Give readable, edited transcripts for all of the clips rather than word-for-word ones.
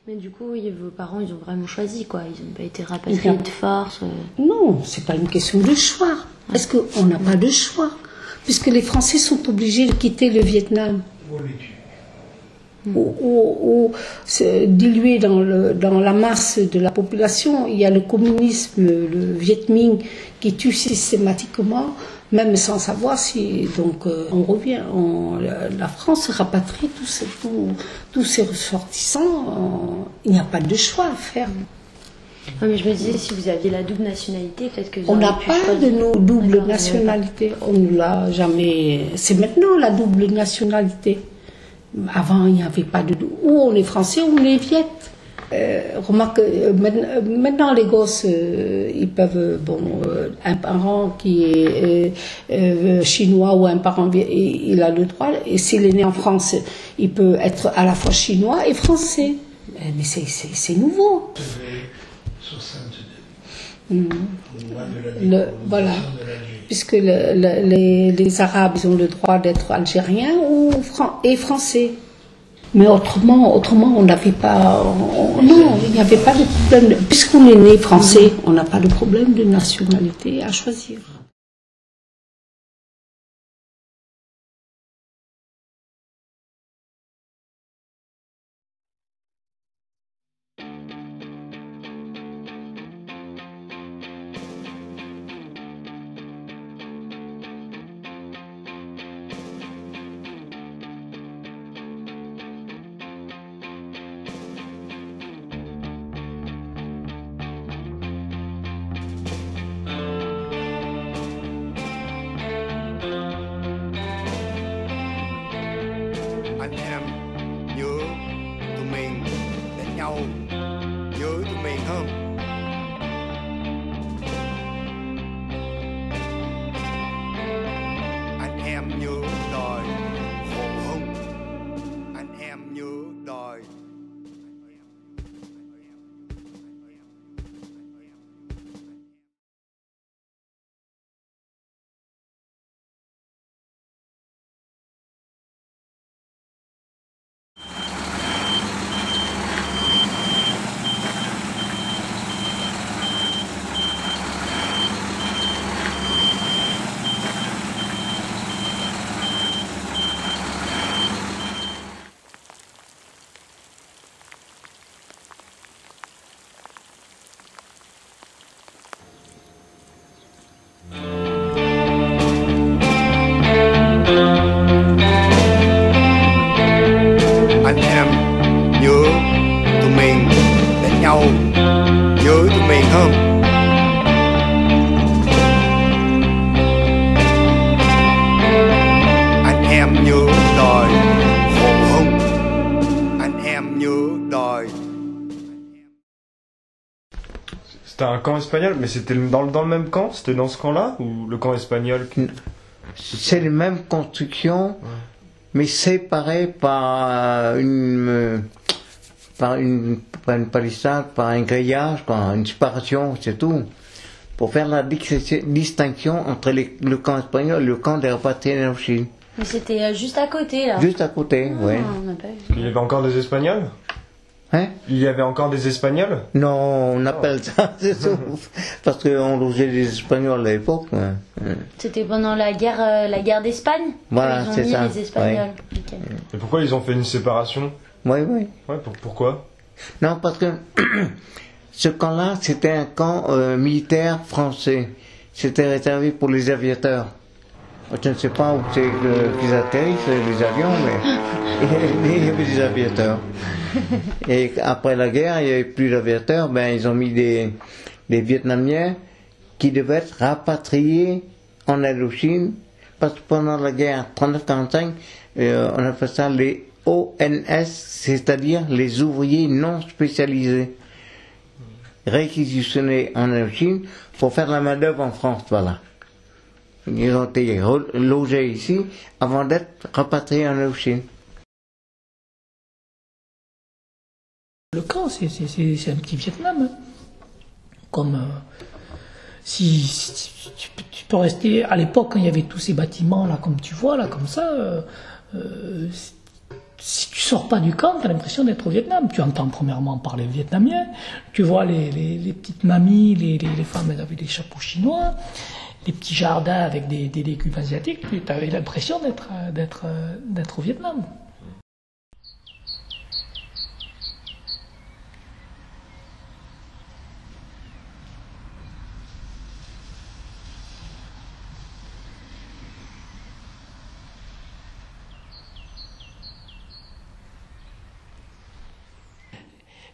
Mais du coup, vos parents, ils ont vraiment choisi, quoi. Ils n'ont pas été rapatriés de force. Non, c'est pas une question de choix. Parce qu'on n'a pas de choix. Puisque les Français sont obligés de quitter le Vietnam. Ou dilué dans la masse de la population, il y a le communisme, le Viet Minh qui tue systématiquement, même sans savoir si. Donc on revient, la France rapatrie tous ses ressortissants. Il n'y a pas de choix à faire. Non, mais je me disais, si vous aviez la double nationalité, peut-être que vous On n'a pu pas choisir. de double nationalité. On ne l'a jamais. C'est maintenant la double nationalité. Avant, il n'y avait pas de... Ou on est français ou on est viet. Remarque, maintenant les gosses, ils peuvent... un parent qui est chinois ou un parent viet, il a le droit. Et s'il est né en France, il peut être à la fois chinois et français. Mais c'est nouveau. Voilà. Puisque les Arabes, ils ont le droit d'être algériens et français. Mais autrement, on n'avait pas... non, il n'y avait pas de problème. Puisqu'on est né français, on n'a pas de problème de nationalité à choisir. Anh em nhớ tụi mình đánh nhau, nhớ tụi mình không? Anh em nhớ đòi khổ không? Anh em nhớ đòi. Anh em nhớ tụi mình đánh nhau, nhớ tụi mình không? Anh em nhớ đòi khổ không? Anh em nhớ đòi. C'était un camp espagnol, mais c'était dans le même camp? C'était dans ce camp-là? Ou le camp espagnol? C'est les mêmes constructions, mais séparées par une palissade, par un grillage, une séparation, c'est tout. Pour faire la distinction entre le camp espagnol et le camp des rapatriés en Chine. Mais c'était juste à côté, là. Juste à côté, oui. On n'a pas vu. Il y avait encore des Espagnols? Hein? Il y avait encore des Espagnols? Non, on appelle ça, c'est tout. Parce qu'on logeait les Espagnols à l'époque. C'était pendant la guerre d'Espagne? Voilà, ils ont c'est mis ça. les Espagnols. Ok. Et pourquoi ils ont fait une séparation? Oui, oui. Ouais, pourquoi? Non, parce que ce camp-là, c'était un camp militaire français. C'était réservé pour les aviateurs. Je ne sais pas où c'est qu'ils atterrissent, les avions, mais il y avait des aviateurs. Et après la guerre, il n'y avait plus d'aviateurs, ils ont mis des Vietnamiens qui devaient être rapatriés en Indochine, parce que pendant la guerre 39-45, on appelle ça les ONS, c'est-à-dire les ouvriers non spécialisés, réquisitionnés en Indochine pour faire la main-d'œuvre en France, voilà. Ils ont été logés ici avant d'être rapatriés en Indochine. Le camp, c'est un petit Vietnam. Hein. Comme si tu peux rester à l'époque quand il y avait tous ces bâtiments là, comme tu vois là, comme ça. si tu sors pas du camp, tu as l'impression d'être au Vietnam. Tu entends premièrement parler le vietnamien, tu vois les petites mamies, les femmes avec des chapeaux chinois, les petits jardins avec des légumes asiatiques, tu avais l'impression d'être au Vietnam.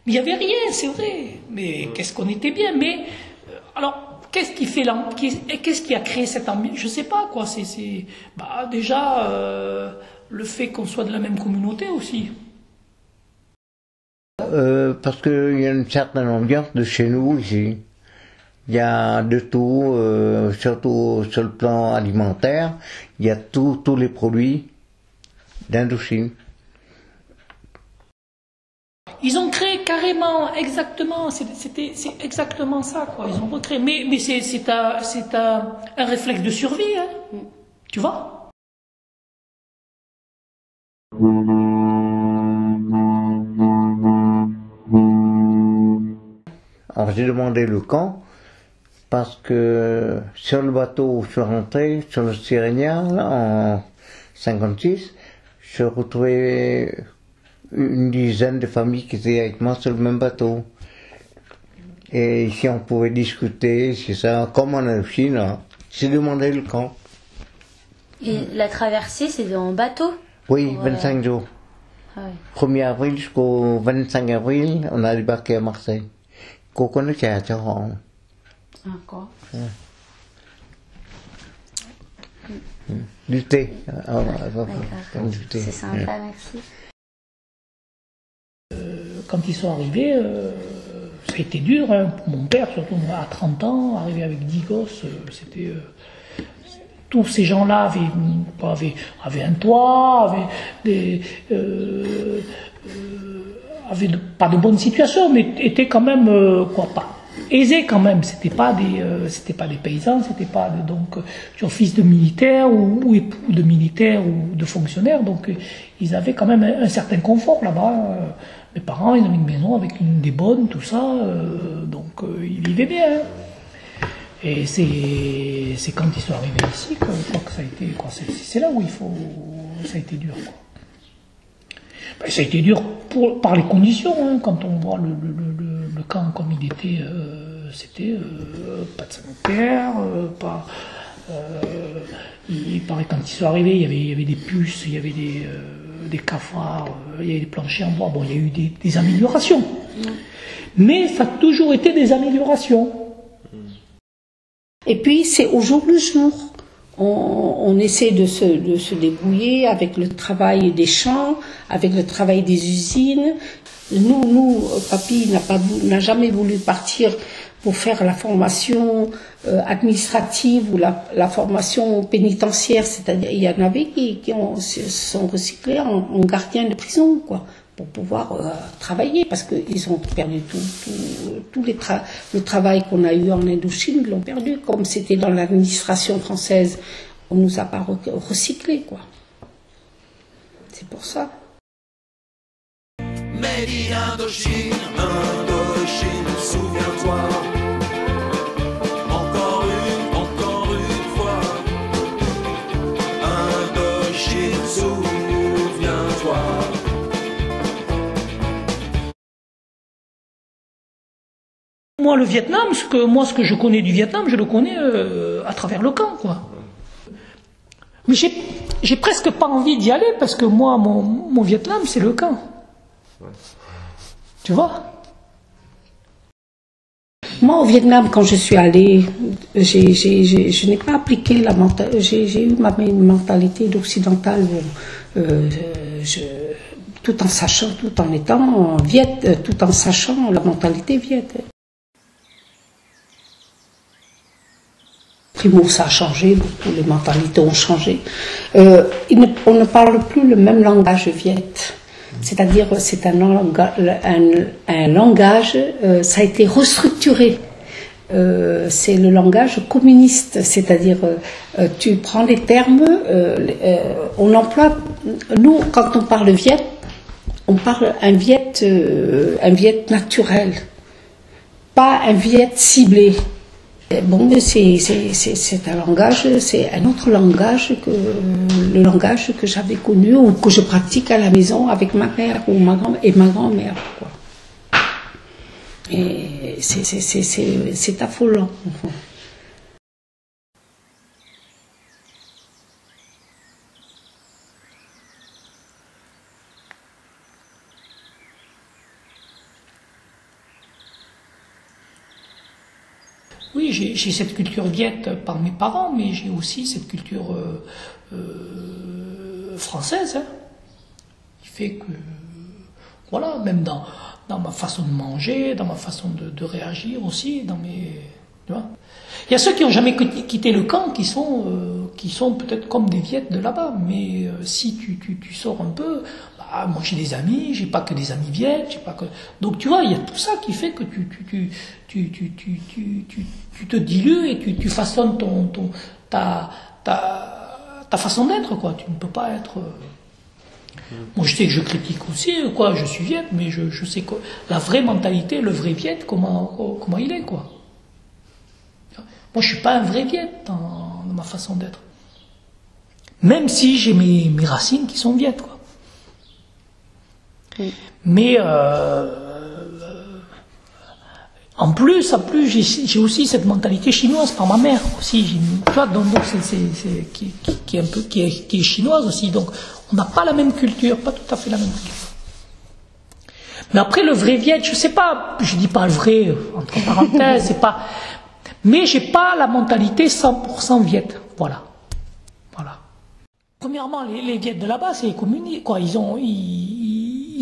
Il n'y avait rien, c'est vrai. Mais qu'est-ce qu'on était bien. Mais alors, qu'est-ce qui a créé cette ambiance? Je sais pas quoi. Déjà le fait qu'on soit de la même communauté aussi. Parce qu'il y a une certaine ambiance de chez nous ici. Il y a de tout, surtout sur le plan alimentaire. Il y a tous les produits d'Indochine. Ils ont créé carrément, exactement, c'est exactement ça, quoi. Ils ont recréé. Mais c'est un réflexe de survie, hein. Tu vois? Alors j'ai demandé le camp, parce que sur le bateau où je suis rentré, sur le Sirenia, en 56, je retrouvais une dizaine de familles qui étaient avec moi sur le même bateau. Et ici on pouvait discuter, c'est ça, comme en Indochine, j'ai demandé le camp. Et la traversée, c'est en bateau? Oui, 25 jours. Ah ouais. 1er avril jusqu'au 25 avril, on a débarqué à Marseille. Cô có nước trà cho họ? Ah, có. Du thé. D'accord. C'est sympa, merci. Quand ils sont arrivés, ça a été dur, hein, pour mon père, surtout moi, à 30 ans, arrivé avec 10 gosses, c'était... tous ces gens-là avaient un toit, avaient pas de bonne situation, mais étaient quand même, pas aisés quand même. C'était pas des paysans, c'était pas donc sur fils de militaires ou époux de militaires ou de fonctionnaires, donc ils avaient quand même un certain confort là-bas. Mes parents, ils avaient une maison avec des bonnes, tout ça, donc ils vivaient bien. Hein. Et c'est quand ils sont arrivés ici que ça a été, c'est là où ça a été dur, quoi. Ben, ça a été dur par les conditions, hein, quand on voit le camp comme il était, c'était pas de sanitaire, il paraît quand ils sont arrivés, il y avait des puces, il y avait des cafards, il y avait des planchers en bois. Bon, il y a eu des améliorations, mais ça a toujours été des améliorations. Et puis c'est au jour le jour. On essaie de se débrouiller avec le travail des champs, avec le travail des usines. Nous, papy n'a jamais voulu partir pour faire la formation administrative ou la formation pénitentiaire. C'est-à-dire, il y en avait qui se sont recyclés en gardiens de prison, quoi, pour pouvoir travailler, parce qu'ils ont perdu tout le travail qu'on a eu en Indochine, ils l'ont perdu. Comme c'était dans l'administration française, on nous a pas recyclés, quoi. C'est pour ça. Made in Indochine, Indochine, souviens-toi. Encore une fois. Indochine, souviens-toi. Moi, le Vietnam, ce que je connais du Vietnam, je le connais à travers le camp, quoi. Mais j'ai presque pas envie d'y aller parce que moi, mon Vietnam, c'est le camp. Tu vois? Moi, au Vietnam, quand je suis allée, je n'ai pas appliqué la mentalité. J'ai eu ma mentalité d'occidentale, tout en sachant, tout en étant viet, tout en sachant la mentalité viette. Primo, ça a changé, beaucoup, les mentalités ont changé. On ne parle plus le même langage viette. C'est-à-dire, c'est un langage, ça a été restructuré. C'est le langage communiste, c'est-à-dire, tu prends les termes, on emploie, nous, quand on parle viet, On parle un viet naturel, pas un viet ciblé. Bon, c'est un langage, c'est un autre langage que le langage que j'avais connu ou que je pratique à la maison avec ma mère ou ma grand-mère. Et c'est affolant. Oui, j'ai cette culture viette par mes parents, mais j'ai aussi cette culture française, hein, qui fait que, voilà, même dans ma façon de manger, dans ma façon de réagir aussi, tu vois. Il y a ceux qui n'ont jamais quitté le camp, qui sont peut-être comme des viettes de là-bas, mais si tu sors un peu, bah, moi j'ai des amis, j'ai pas que des amis viettes, j'ai pas que... Donc tu vois, il y a tout ça qui fait que tu te dilues et tu façonnes ta façon d'être, quoi. Tu ne peux pas être... Moi je sais que je critique aussi, quoi, je suis viette, mais je sais que la vraie mentalité, le vrai viette, comment il est, quoi. Moi je suis pas un vrai viette dans ma façon d'être. Même si j'ai mes racines qui sont viettes, quoi. Oui. Mais en plus, j'ai aussi cette mentalité chinoise par ma mère aussi. Tu vois, donc qui est chinoise aussi. Donc on n'a pas la même culture, pas tout à fait la même culture. Mais après le vrai viet, je sais pas, je dis pas le vrai entre parenthèses, c'est pas. Mais j'ai pas la mentalité 100% viette, voilà. Premièrement, les viettes de là-bas, c'est les communistes, quoi. Ils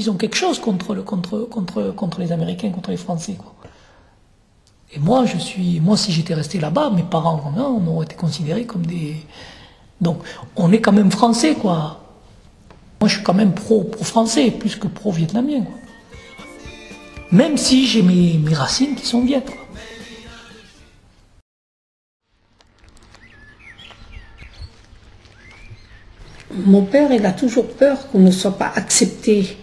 ont quelque chose contre les Américains, contre les Français, quoi. Et moi, si j'étais resté là-bas, mes parents, on aurait été considérés comme des... Donc, on est quand même français, quoi. Moi, je suis quand même pro-français, plus que pro-vietnamien, quoi. Même si j'ai mes racines qui sont viettes, quoi. Mon père, il a toujours peur qu'on ne soit pas accepté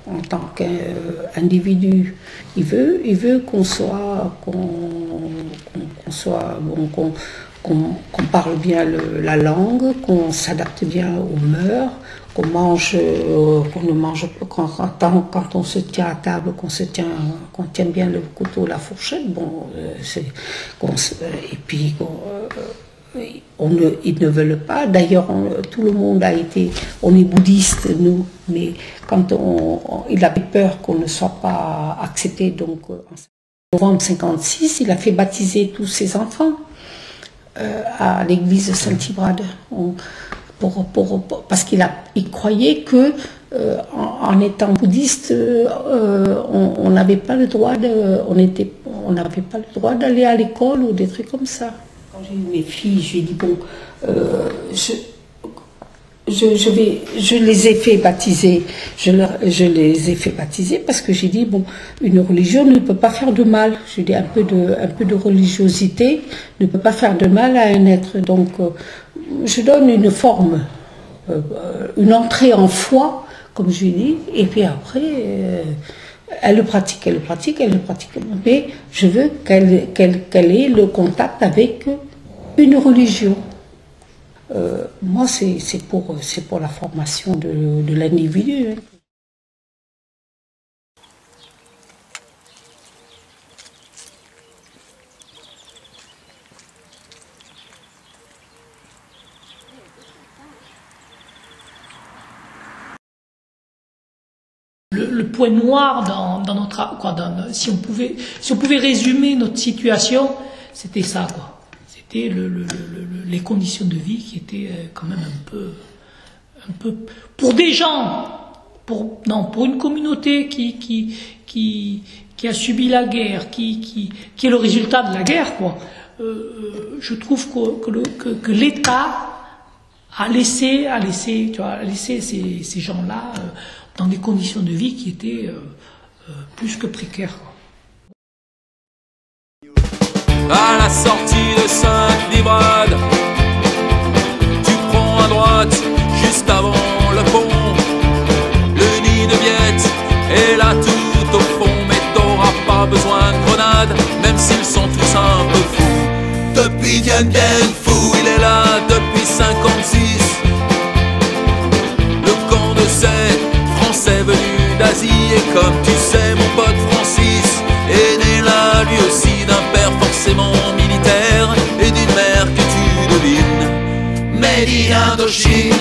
en tant qu'individu. Il veut qu'on parle bien la langue, qu'on s'adapte bien aux mœurs, qu'on ne mange quand on se tient à table, qu'on tienne bien le couteau, la fourchette. Bon, et puis ils ne veulent pas. D'ailleurs, tout le monde on est bouddhiste, nous, mais quand il avait peur qu'on ne soit pas accepté, donc en novembre 1956, il a fait baptiser tous ses enfants à l'église de Saint-Hybrade, parce qu'il croyait que en étant bouddhiste, on n'avait pas le droit d'aller à l'école ou des trucs comme ça. Quand j'ai eu mes filles, je lui ai dit, bon, je les ai fait baptiser, je les ai fait baptiser parce que j'ai dit, bon, une religion ne peut pas faire de mal. Je dis, un peu de religiosité ne peut pas faire de mal à un être. Donc, je donne une forme, une entrée en foi, comme je dis, et puis après... Elle le pratique. Mais je veux qu'elle ait le contact avec une religion. Moi, c'est pour la formation de l'individu. Hein. Le point noir dans notre, quoi, si on pouvait résumer notre situation, c'était ça, quoi. C'était les conditions de vie qui étaient quand même un peu pour des gens, pour une communauté qui a subi la guerre, qui est le résultat de la guerre, quoi. Je trouve que l'État a laissé ces gens-là dans des conditions de vie qui étaient plus que précaires, quoi. À la sortie de Saint-Livrade, tu prends à droite juste avant le pont. Le Nguyen Phu, il est là depuis 56. Le camp de ces Français venus d'Asie. Et comme tu sais, mon pote Francis est né là lui aussi d'un père forcément militaire et d'une mère que tu devines Made in Indochine,